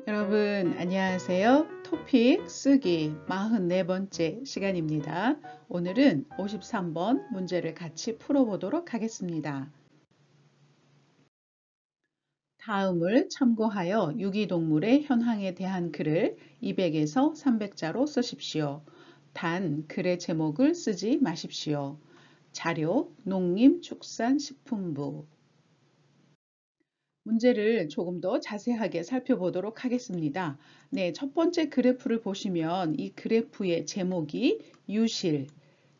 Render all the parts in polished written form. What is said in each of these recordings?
여러분 안녕하세요. 토픽 쓰기 44번째 시간입니다. 오늘은 53번 문제를 같이 풀어보도록 하겠습니다. 다음을 참고하여 유기동물의 현황에 대한 글을 200에서 300자로 쓰십시오. 단 글의 제목을 쓰지 마십시오. 자료 농림축산식품부 문제를 조금 더 자세하게 살펴보도록 하겠습니다. 네, 첫 번째 그래프를 보시면 이 그래프의 제목이 유실,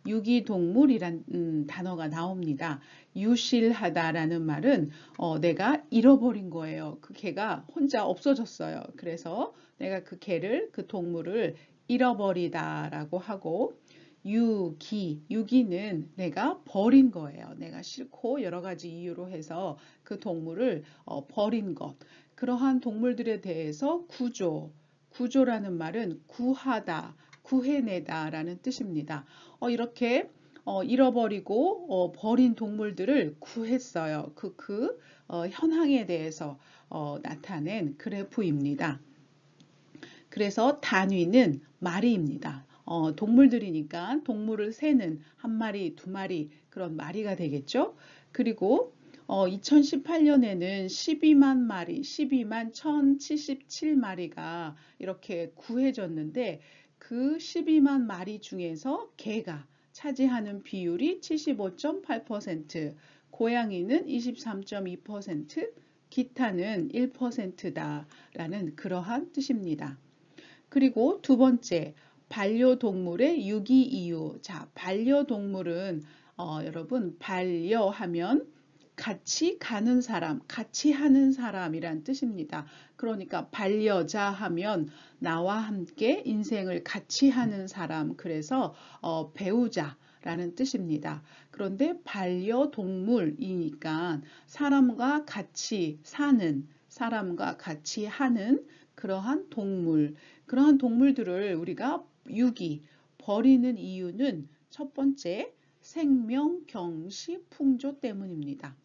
유기동물이란 단어가 나옵니다. 유실하다라는 말은 내가 잃어버린 거예요. 그 개가 혼자 없어졌어요. 그래서 내가 그 개를, 그 동물을 잃어버리다라고 하고 유기는 내가 버린 거예요. 내가 싫고 여러 가지 이유로 해서 그 동물을 버린 것. 그러한 동물들에 대해서 구조라는 말은 구하다, 구해내다 라는 뜻입니다. 이렇게 잃어버리고 버린 동물들을 구했어요. 현황에 대해서 나타낸 그래프입니다. 그래서 단위는 마리입니다. 동물들이니까 동물을 세는 한 마리, 두 마리 그런 마리가 되겠죠. 그리고 2018년에는 12만 마리, 12만 1077마리가 이렇게 구해졌는데 그 12만 마리 중에서 개가 차지하는 비율이 75.8%, 고양이는 23.2%, 기타는 1%다라는 그러한 뜻입니다. 그리고 두 번째, 반려동물의 유기 이유. 자, 반려동물은 여러분 반려하면 같이 가는 사람, 같이 하는 사람이란 뜻입니다. 그러니까 반려자 하면 나와 함께 인생을 같이 하는 사람, 그래서 배우자라는 뜻입니다. 그런데 반려동물이니까 사람과 같이 사는, 사람과 같이 하는 그러한 동물, 그러한 동물들을 우리가 버리는 이유는 첫 번째, 생명경시 풍조 때문입니다.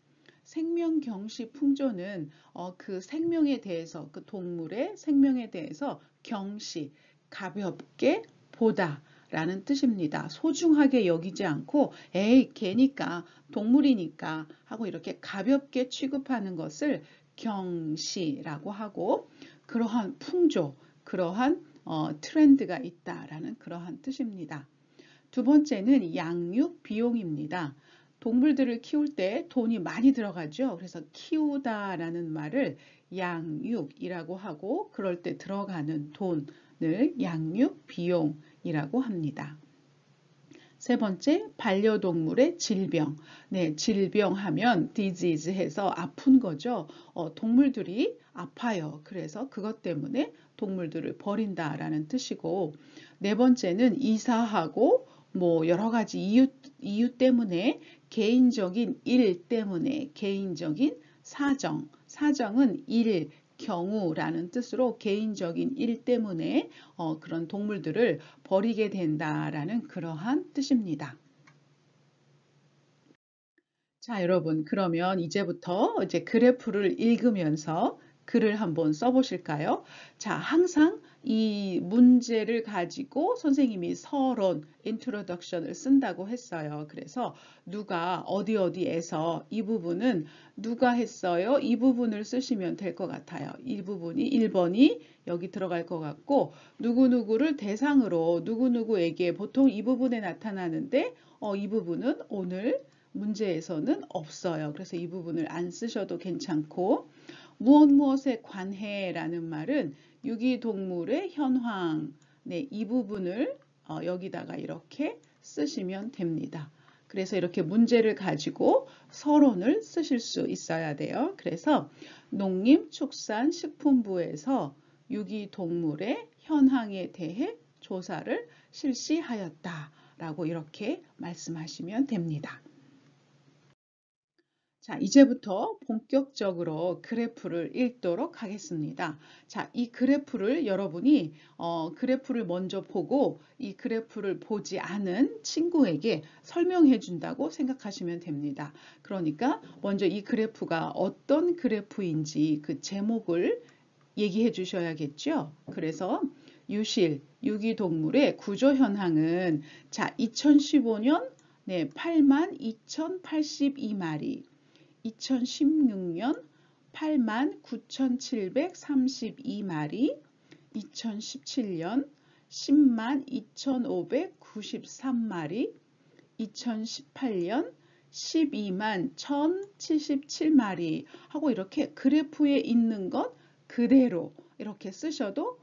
생명경시 풍조는 그 생명에 대해서, 그 동물의 생명에 대해서 경시, 가볍게 보다 라는 뜻입니다. 소중하게 여기지 않고 에이 개니까 동물이니까 하고 이렇게 가볍게 취급하는 것을 경시라고 하고, 그러한 풍조, 그러한 트렌드가 있다라는 그러한 뜻입니다. 두 번째는 양육 비용입니다. 동물들을 키울 때 돈이 많이 들어가죠. 그래서 키우다라는 말을 양육이라고 하고, 그럴 때 들어가는 돈을 양육 비용이라고 합니다. 세 번째, 반려동물의 질병. 네, 질병하면 disease 해서 아픈 거죠. 동물들이 아파요. 그래서 그것 때문에 동물들을 버린다라는 뜻이고, 네 번째는 이사하고 뭐 여러 가지 이유 때문에, 개인적인 일 때문에, 개인적인 사정은 일, 경우라는 뜻으로 개인적인 일 때문에 그런 동물들을 버리게 된다라는 그러한 뜻입니다. 자, 여러분, 그러면 이제부터 이제 그래프를 읽으면서 글을 한번 써보실까요? 자, 항상 이 문제를 가지고 선생님이 서론, introduction을 쓴다고 했어요. 그래서 누가 어디에서 이 부분은 누가 했어요? 이 부분을 쓰시면 될 것 같아요. 이 부분이 1번이 여기 들어갈 것 같고, 누구누구를 대상으로 누구누구에게 보통 이 부분에 나타나는데 이 부분은 오늘 문제에서는 없어요. 그래서 이 부분을 안 쓰셔도 괜찮고, 무엇에 관해라는 말은 유기동물의 현황, 네, 이 부분을 여기다가 이렇게 쓰시면 됩니다. 그래서 이렇게 문제를 가지고 서론을 쓰실 수 있어야 돼요. 그래서 농림축산식품부에서 유기동물의 현황에 대해 조사를 실시하였다라고 이렇게 말씀하시면 됩니다. 자, 이제부터 본격적으로 그래프를 읽도록 하겠습니다. 자, 이 그래프를 여러분이 그래프를 먼저 보고 이 그래프를 보지 않은 친구에게 설명해 준다고 생각하시면 됩니다. 그러니까 먼저 이 그래프가 어떤 그래프인지 그 제목을 얘기해 주셔야겠죠. 그래서 유실, 유기동물의 구조 현황은 자, 2015년 네, 82,082마리, 2016년 89,732마리, 2017년 10만 2,593마리, 2018년 12만 1,077마리 하고 이렇게 그래프에 있는 것 그대로 이렇게 쓰셔도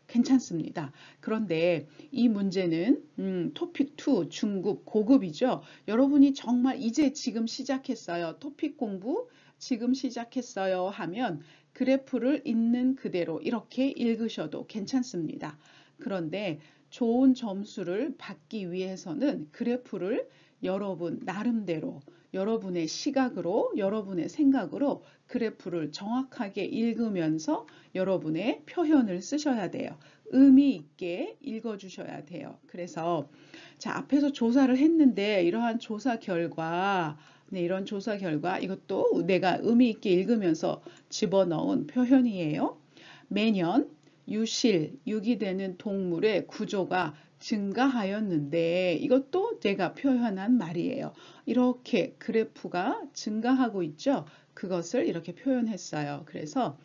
괜찮습니다. 그런데 이 문제는 토픽 2 중급 고급이죠. 여러분이 정말 이제 지금 시작했어요. 토픽 공부 지금 시작했어요 하면 그래프를 있는 그대로 이렇게 읽으셔도 괜찮습니다. 그런데 좋은 점수를 받기 위해서는 그래프를 여러분 나름대로 여러분의 시각으로 여러분의 생각으로 그래프를 정확하게 읽으면서 여러분의 표현을 쓰셔야 돼요. 의미 있게 읽어 주셔야 돼요. 그래서 자, 앞에서 조사를 했는데 이러한 조사 결과 네, 이런 조사 결과 이것도 내가 의미 있게 읽으면서 집어넣은 표현이에요. 매년 유실, 유기되는 동물의 구조가 증가하였는데 이것도 내가 표현한 말이에요. 이렇게 그래프가 증가하고 있죠. 그것을 이렇게 표현했어요. 그래서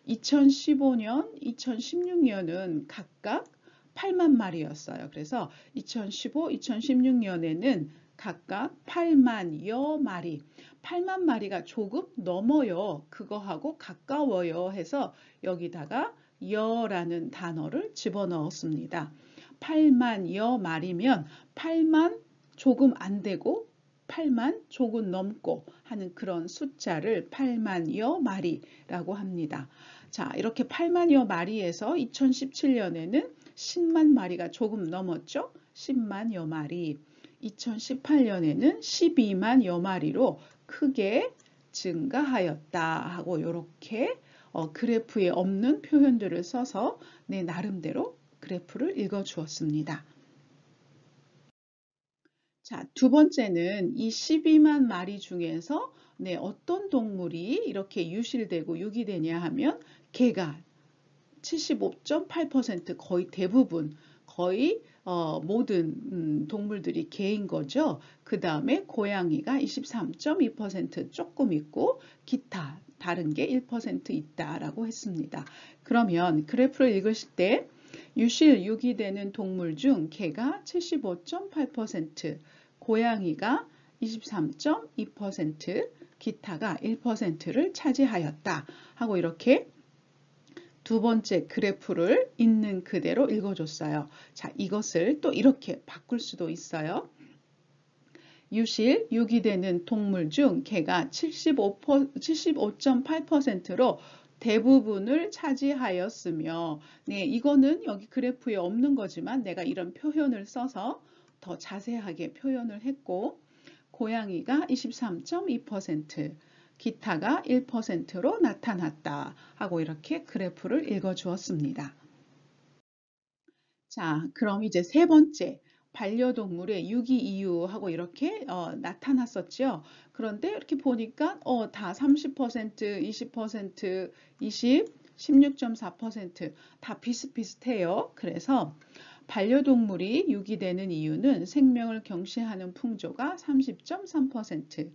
2015년, 2016년은 각각 8만 마리였어요. 그래서 2015, 2016년에는 각각 8만여 마리, 8만 마리가 조금 넘어요. 그거하고 가까워요 해서 여기다가 여라는 단어를 집어넣었습니다. 8만여 마리면 8만 조금 안 되고 8만 조금 넘고 하는 그런 숫자를 8만여 마리라고 합니다. 자, 이렇게 8만여 마리에서 2017년에는 10만 마리가 조금 넘었죠? 10만여 마리. 2018년에는 12만여 마리로 크게 증가하였다 하고 이렇게 그래프에 없는 표현들을 써서 내 나름대로 그래프를 읽어 주었습니다. 자, 두 번째는 이 12만 마리 중에서 네, 어떤 동물이 이렇게 유실되고 유기되냐 하면 개가 75.8% 거의 대부분 거의 모든 동물들이 개인 거죠. 그 다음에 고양이가 23.2% 조금 있고 기타 다른 게 1% 있다라고 했습니다. 그러면 그래프를 읽으실 때 유실 유기되는 동물 중 개가 75.8%, 고양이가 23.2%, 기타가 1%를 차지하였다 하고 이렇게 두 번째 그래프를 있는 그대로 읽어줬어요. 자, 이것을 또 이렇게 바꿀 수도 있어요. 유실, 유기되는 동물 중 개가 75.8%로 대부분을 차지하였으며, 네, 이거는 여기 그래프에 없는 거지만 내가 이런 표현을 써서 더 자세하게 표현을 했고, 고양이가 23.2%, 기타가 1%로 나타났다 하고 이렇게 그래프를 읽어 주었습니다. 자, 그럼 이제 세 번째 반려동물의 유기 이유하고 이렇게 나타났었죠. 그런데 이렇게 보니까 다 30%, 20%, 20, 16.4%다 비슷비슷해요. 그래서 반려동물이 유기되는 이유는 생명을 경시하는 풍조가 30.3%,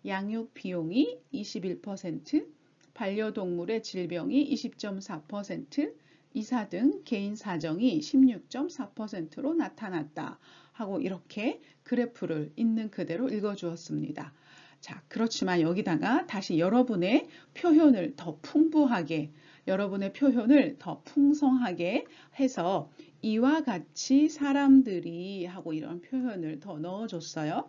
양육 비용이 21%, 반려동물의 질병이 20.4%, 이사 등 개인 사정이 16.4%로 나타났다 하고 이렇게 그래프를 있는 그대로 읽어주었습니다. 자, 그렇지만 여기다가 다시 여러분의 표현을 더 풍부하게, 여러분의 표현을 더 풍성하게 해서 이와 같이 사람들이 하고 이런 표현을 더 넣어줬어요.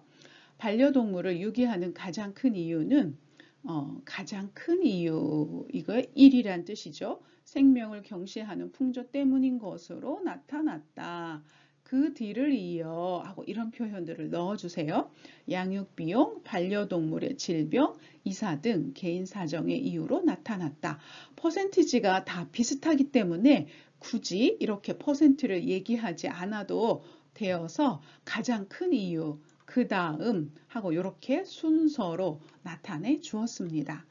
반려동물을 유기하는 가장 큰 이유는 가장 큰 이유, 이거 1이란 뜻이죠. 생명을 경시하는 풍조 때문인 것으로 나타났다. 그 뒤를 이어 하고 이런 표현들을 넣어주세요. 양육비용, 반려동물의 질병, 이사 등 개인 사정의 이유로 나타났다. 퍼센티지가 다 비슷하기 때문에 굳이 이렇게 퍼센트를 얘기하지 않아도 되어서 가장 큰 이유, 그 다음 하고 이렇게 순서로 나타내 주었습니다.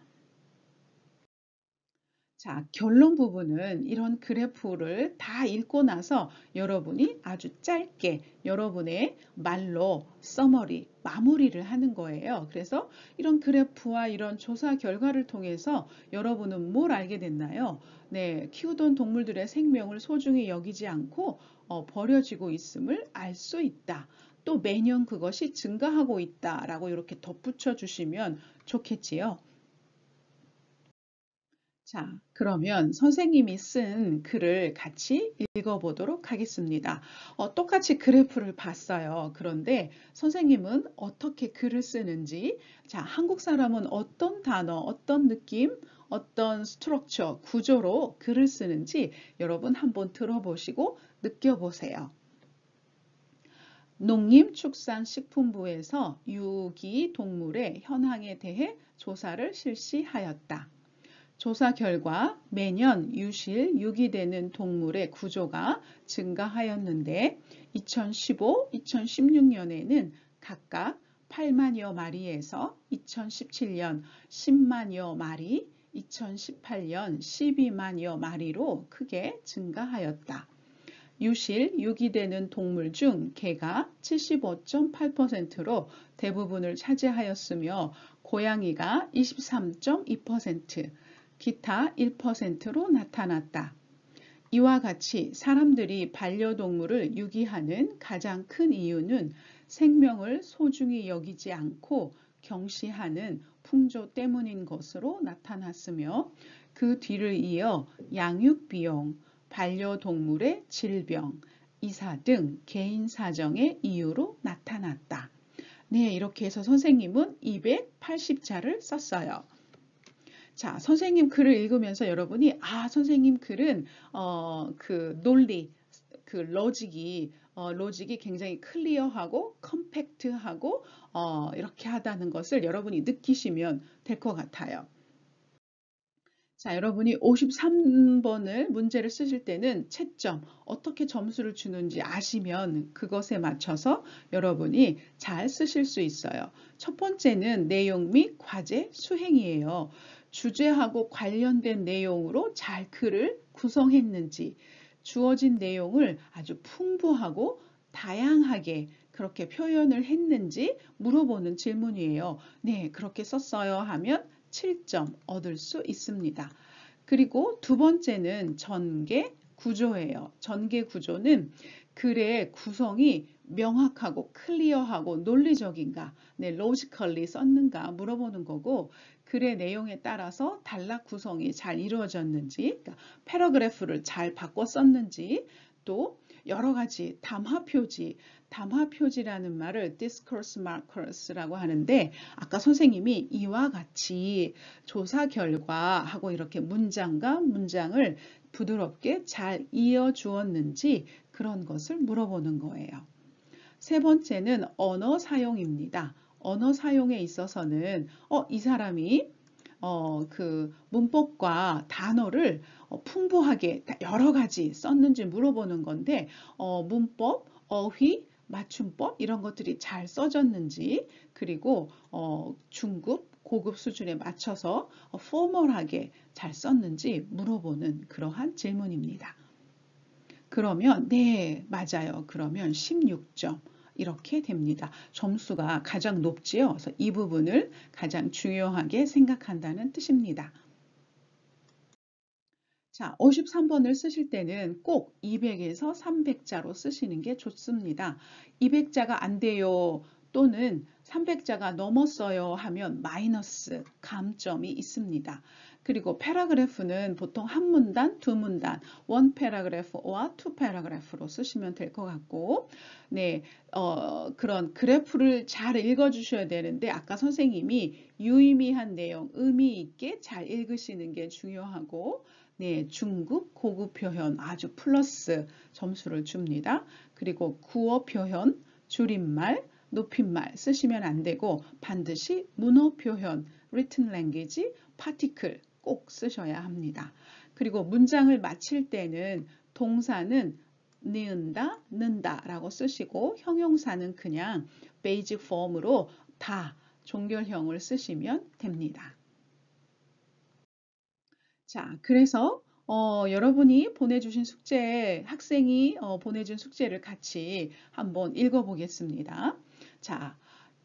자, 결론 부분은 이런 그래프를 다 읽고 나서 여러분이 아주 짧게 여러분의 말로 서머리, 마무리를 하는 거예요. 그래서 이런 그래프와 이런 조사 결과를 통해서 여러분은 뭘 알게 됐나요? 네, 키우던 동물들의 생명을 소중히 여기지 않고 버려지고 있음을 알 수 있다. 또 매년 그것이 증가하고 있다라고 이렇게 덧붙여 주시면 좋겠지요. 자, 그러면 선생님이 쓴 글을 같이 읽어보도록 하겠습니다. 똑같이 그래프를 봤어요. 그런데 선생님은 어떻게 글을 쓰는지, 자, 한국 사람은 어떤 단어, 어떤 느낌, 어떤 스트럭처, 구조로 글을 쓰는지 여러분 한번 들어보시고 느껴보세요. 농림축산식품부에서 유기동물의 현황에 대해 조사를 실시하였다. 조사 결과 매년 유실, 유기되는 동물의 구조가 증가하였는데 2015, 2016년에는 각각 8만여 마리에서 2017년 10만여 마리, 2018년 12만여 마리로 크게 증가하였다. 유실, 유기되는 동물 중 개가 75.8%로 대부분을 차지하였으며 고양이가 23.2%, 기타 1%로 나타났다. 이와 같이 사람들이 반려동물을 유기하는 가장 큰 이유는 생명을 소중히 여기지 않고 경시하는 풍조 때문인 것으로 나타났으며 그 뒤를 이어 양육비용, 반려동물의 질병, 이사 등 개인 사정의 이유로 나타났다. 네, 이렇게 해서 선생님은 280자를 썼어요. 자, 선생님 글을 읽으면서 여러분이 선생님 글은 그 논리, 그 로직이 굉장히 클리어하고 컴팩트하고 이렇게 하다는 것을 여러분이 느끼시면 될 것 같아요. 자, 여러분이 53번을 문제를 쓰실 때는 채점, 어떻게 점수를 주는지 아시면 그것에 맞춰서 여러분이 잘 쓰실 수 있어요. 첫 번째는 내용 및 과제 수행이에요. 주제하고 관련된 내용으로 잘 글을 구성했는지, 주어진 내용을 아주 풍부하고 다양하게 그렇게 표현을 했는지 물어보는 질문이에요. 네, 그렇게 썼어요 하면 7점 얻을 수 있습니다. 그리고 두 번째는 전개 구조예요. 전개 구조는 글의 구성이 명확하고 클리어하고 논리적인가, 네, logically 썼는가 물어보는 거고 글의 내용에 따라서 단락 구성이 잘 이루어졌는지, 그러니까 패러그래프를 잘 바꿔 썼는지, 또 여러 가지 담화 표지라는 말을 discourse markers라고 하는데 아까 선생님이 이와 같이 조사 결과하고 이렇게 문장과 문장을 부드럽게 잘 이어 주었는지 그런 것을 물어보는 거예요. 세 번째는 언어 사용입니다. 언어 사용에 있어서는 이 사람이 그 문법과 단어를 풍부하게 여러 가지 썼는지 물어보는 건데 문법, 어휘, 맞춤법 이런 것들이 잘 써졌는지 그리고 중급, 고급 수준에 맞춰서 포멀하게 잘 썼는지 물어보는 그러한 질문입니다. 그러면 네, 맞아요. 그러면 16점. 이렇게 됩니다. 점수가 가장 높지요. 그래서 이 부분을 가장 중요하게 생각한다는 뜻입니다. 자, 53번을 쓰실 때는 꼭 200에서 300자로 쓰시는 게 좋습니다. 200자가 안 돼요. 또는 300자가 넘었어요 하면 마이너스 감점이 있습니다. 그리고 패러그래프는 보통 한 문단, 두 문단, one paragraph와 two paragraph로 쓰시면 될 것 같고, 네, 그런 그래프를 잘 읽어주셔야 되는데 아까 선생님이 유의미한 내용, 의미 있게 잘 읽으시는 게 중요하고, 네, 중급, 고급 표현 아주 플러스 점수를 줍니다. 그리고 구어 표현, 줄임말, 높임말 쓰시면 안 되고 반드시 문어 표현, written language, particle 꼭 쓰셔야 합니다. 그리고 문장을 마칠 때는 동사는 니은다, 는다 라고 쓰시고 형용사는 그냥 basic form으로 다 종결형을 쓰시면 됩니다. 자, 그래서 여러분이 보내주신 숙제, 학생이 보내준 숙제를 같이 한번 읽어보겠습니다. 자,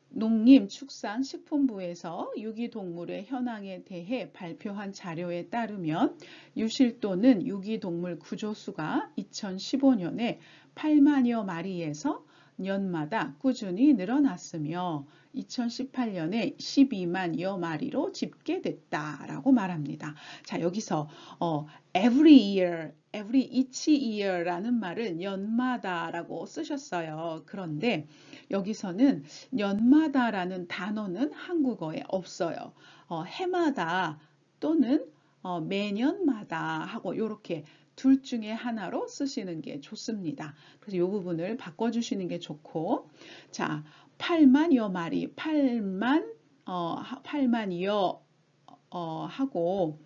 농림축산식품부에서 유기동물의 현황에 대해 발표한 자료에 따르면 유실도는 유기동물 구조수가 2015년에 8만여 마리에서 년마다 꾸준히 늘어났으며 2018년에 12만여 마리로 집계됐다라고 말합니다. 자, 여기서 every year, each year라는 말을 연마다라고 쓰셨어요. 그런데 여기서는 연마다라는 단어는 한국어에 없어요. 해마다 또는 매년마다 하고 이렇게 둘 중에 하나로 쓰시는 게 좋습니다. 그래서 이 부분을 바꿔주시는 게 좋고, 자, 8만여 마리, 8만여 하고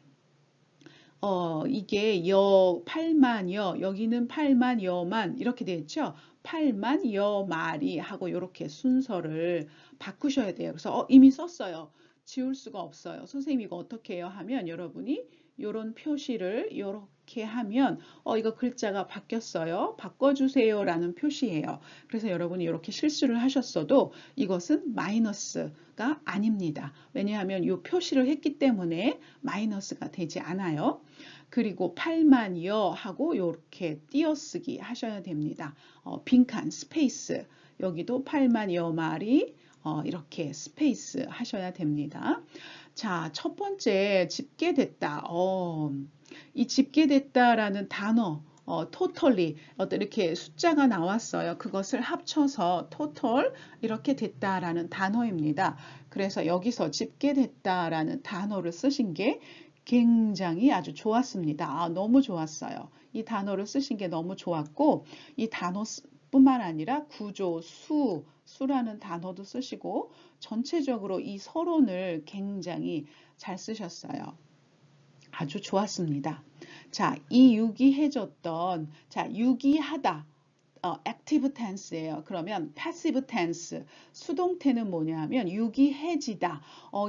이게 8만여, 여기는 8만여만 이렇게 되어 있죠. 8만여 마리 하고 이렇게 순서를 바꾸셔야 돼요. 그래서 이미 썼어요. 지울 수가 없어요. 선생님 이거 어떻게 해요? 하면 여러분이 이런 표시를 이렇게 하면 이거 글자가 바뀌었어요. 바꿔주세요 라는 표시예요. 그래서 여러분이 이렇게 실수를 하셨어도 이것은 마이너스가 아닙니다. 왜냐하면 이 표시를 했기 때문에 마이너스가 되지 않아요. 그리고 8만여 하고 이렇게 띄어쓰기 하셔야 됩니다. 빈칸 스페이스 여기도 8만여 마리 이렇게 스페이스 하셔야 됩니다. 자, 첫 번째 집계됐다. 이 집계됐다라는 단어 totally 이렇게 숫자가 나왔어요. 그것을 합쳐서 total 이렇게 됐다라는 단어입니다. 그래서 여기서 집계됐다라는 단어를 쓰신 게 굉장히 아주 좋았습니다. 너무 좋았어요. 이 단어를 쓰신 게 너무 좋았고 이 단어 뿐만 아니라 구조, 수라는 단어도 쓰시고 전체적으로 이 서론을 굉장히 잘 쓰셨어요. 아주 좋았습니다. 자, 이 유기해줬던, 자, 유기하다. active tense예요. 그러면 passive tense, 수동태는 뭐냐 하면 유기해지다.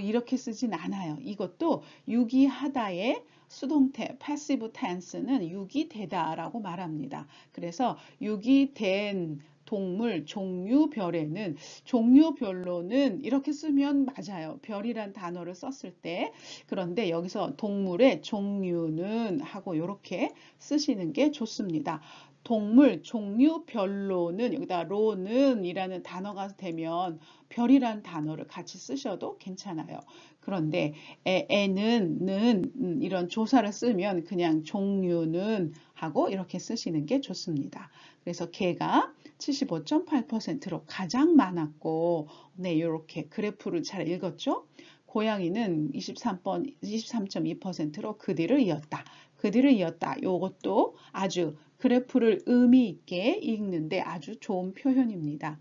이렇게 쓰진 않아요. 이것도 유기하다의 수동태, passive tense는 유기되다라고 말합니다. 그래서 유기된 동물 종류별에는 종류별로는 이렇게 쓰면 맞아요. 별이란 단어를 썼을 때. 그런데 여기서 동물의 종류는 하고 이렇게 쓰시는 게 좋습니다. 동물 종류별로는 여기다 로는 이라는 단어가 되면 별이란 단어를 같이 쓰셔도 괜찮아요. 그런데 에는 는 이런 조사를 쓰면 그냥 종류는 하고 이렇게 쓰시는 게 좋습니다. 그래서 개가 75.8%로 가장 많았고 네, 이렇게 그래프를 잘 읽었죠? 고양이는 23.2%로 그 뒤를 이었다. 그 뒤를 이었다. 이것도 아주 그래프를 의미 있게 읽는데 아주 좋은 표현입니다.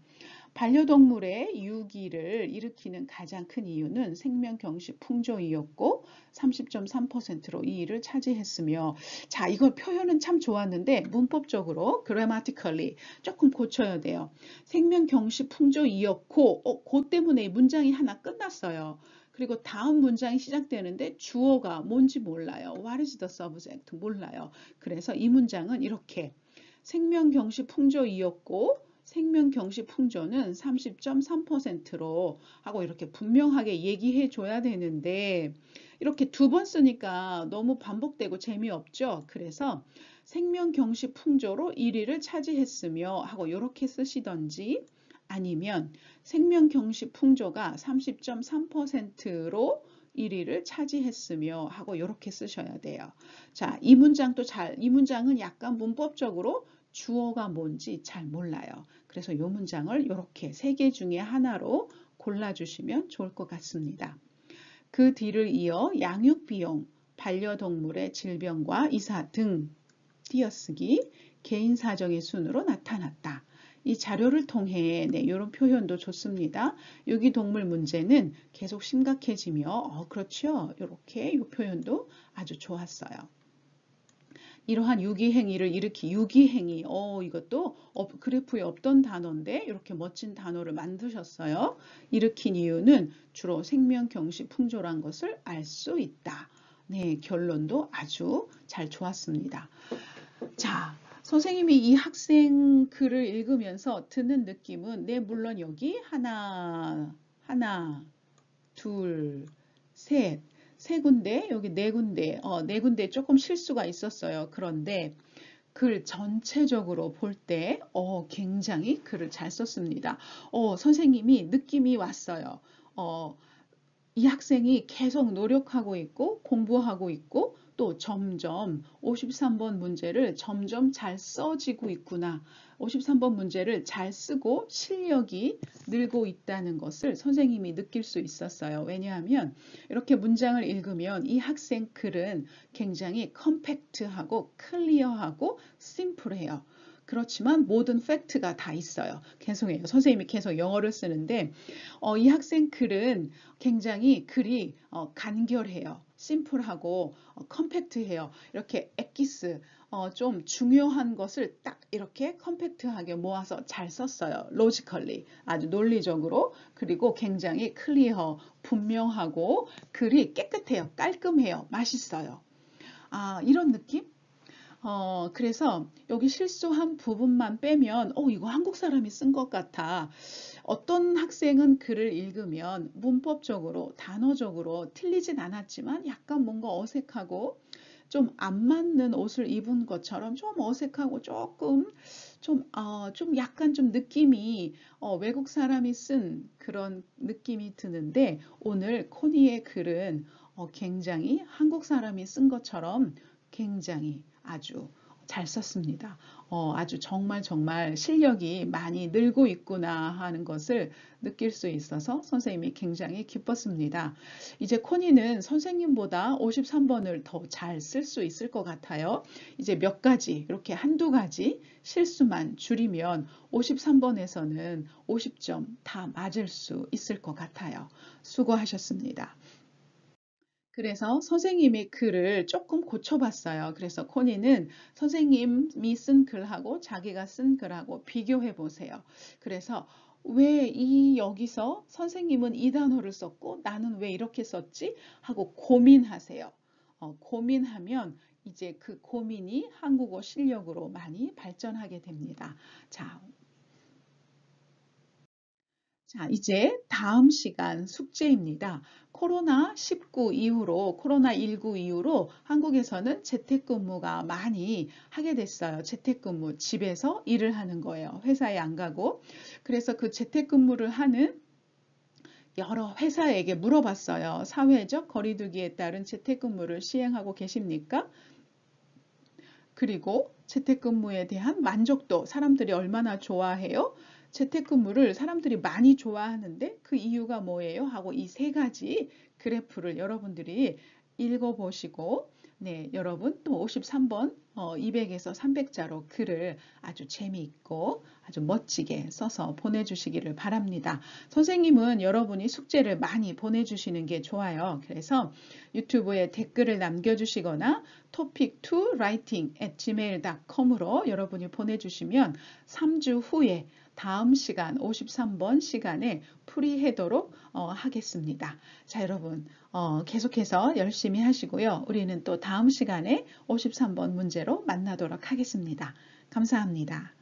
반려동물의 유기를 일으키는 가장 큰 이유는 생명경시 풍조이었고 30.3%로 이 일을 차지했으며 자, 이거 표현은 참 좋았는데 문법적으로 grammatically 조금 고쳐야 돼요. 생명경시 풍조이었고 그 때문에 문장이 하나 끝났어요. 그리고 다음 문장이 시작되는데 주어가 뭔지 몰라요. What is the subject? 몰라요. 그래서 이 문장은 이렇게 생명경시 풍조이었고 생명경시 풍조는 30.3%로 하고 이렇게 분명하게 얘기해 줘야 되는데 이렇게 두 번 쓰니까 너무 반복되고 재미없죠. 그래서 생명경시 풍조로 1위를 차지했으며 하고 이렇게 쓰시던지 아니면 생명경시 풍조가 30.3%로 1위를 차지했으며 하고 이렇게 쓰셔야 돼요. 자, 이 문장은 약간 문법적으로 주어가 뭔지 잘 몰라요. 그래서 이 문장을 이렇게 세 개 중에 하나로 골라주시면 좋을 것 같습니다. 그 뒤를 이어 양육비용, 반려동물의 질병과 이사 등 띄어쓰기, 개인 사정의 순으로 나타났다. 이 자료를 통해 이런 표현도 좋습니다. 유기동물 문제는 계속 심각해지며 그렇죠. 이렇게 이 표현도 아주 좋았어요. 이러한 유기행위를 유기행위, 이것도 그래프에 없던 단어인데 이렇게 멋진 단어를 만드셨어요. 일으킨 이유는 주로 생명경시 풍조란 것을 알 수 있다. 네, 결론도 아주 잘 좋았습니다. 자, 선생님이 이 학생 글을 읽으면서 드는 느낌은 네, 물론 여기 하나, 둘, 셋, 세 군데, 여기 네 군데, 네 군데 조금 실수가 있었어요. 그런데 글 전체적으로 볼 때, 굉장히 글을 잘 썼습니다. 선생님이 느낌이 왔어요. 어, 이 학생이 계속 노력하고 있고 공부하고 있고 또 점점 53번 문제를 점점 잘 써지고 있구나. 53번 문제를 잘 쓰고 실력이 늘고 있다는 것을 선생님이 느낄 수 있었어요. 왜냐하면 이렇게 문장을 읽으면 이 학생 글은 굉장히 컴팩트하고 클리어하고 심플해요. 그렇지만 모든 팩트가 다 있어요. 죄송해요. 선생님이 계속 영어를 쓰는데 이 학생 글은 굉장히 글이 간결해요. 심플하고 컴팩트해요. 이렇게 엑기스 좀 중요한 것을 딱 이렇게 컴팩트하게 모아서 잘 썼어요. 로지컬리 아주 논리적으로 그리고 굉장히 클리어 분명하고 글이 깨끗해요. 깔끔해요. 맛있어요. 이런 느낌? 그래서 여기 실수한 부분만 빼면, 이거 한국 사람이 쓴 것 같아. 어떤 학생은 글을 읽으면 문법적으로, 단어적으로 틀리진 않았지만 약간 뭔가 어색하고 좀 안 맞는 옷을 입은 것처럼 좀 어색하고 좀 약간 좀 느낌이 외국 사람이 쓴 그런 느낌이 드는데 오늘 코니의 글은 굉장히 한국 사람이 쓴 것처럼 굉장히 아주 잘 썼습니다. 아주 정말 실력이 많이 늘고 있구나 하는 것을 느낄 수 있어서 선생님이 굉장히 기뻤습니다. 이제 코니는 선생님보다 53번을 더 잘 쓸 수 있을 것 같아요. 이제 몇 가지, 이렇게 한두 가지 실수만 줄이면 53번에서는 50점 다 맞을 수 있을 것 같아요. 수고하셨습니다. 그래서 선생님의 글을 조금 고쳐봤어요. 그래서 코니는 선생님이 쓴 글하고 자기가 쓴 글하고 비교해 보세요. 그래서 왜 여기서 선생님은 이 단어를 썼고 나는 왜 이렇게 썼지? 하고 고민하세요. 고민하면 이제 그 고민이 한국어 실력으로 많이 발전하게 됩니다. 자, 이제 다음 시간 숙제입니다. 코로나19 이후로 한국에서는 재택근무가 많이 하게 됐어요. 재택근무, 집에서 일을 하는 거예요. 회사에 안 가고. 그래서 그 재택근무를 하는 여러 회사에게 물어봤어요. 사회적 거리두기에 따른 재택근무를 시행하고 계십니까? 그리고 재택근무에 대한 만족도, 사람들이 얼마나 좋아해요? 재택근무를 사람들이 많이 좋아하는데 그 이유가 뭐예요? 하고 이 세 가지 그래프를 여러분들이 읽어보시고, 네, 여러분 또 53번 200에서 300자로 글을 아주 재미있고 아주 멋지게 써서 보내주시기를 바랍니다. 선생님은 여러분이 숙제를 많이 보내주시는 게 좋아요. 그래서 유튜브에 댓글을 남겨주시거나 topic2writing@gmail.com으로 여러분이 보내주시면 3주 후에 다음 시간 53번 시간에 풀이하도록 하겠습니다. 자, 여러분 계속해서 열심히 하시고요. 우리는 또 다음 시간에 53번 문제로 만나도록 하겠습니다. 감사합니다.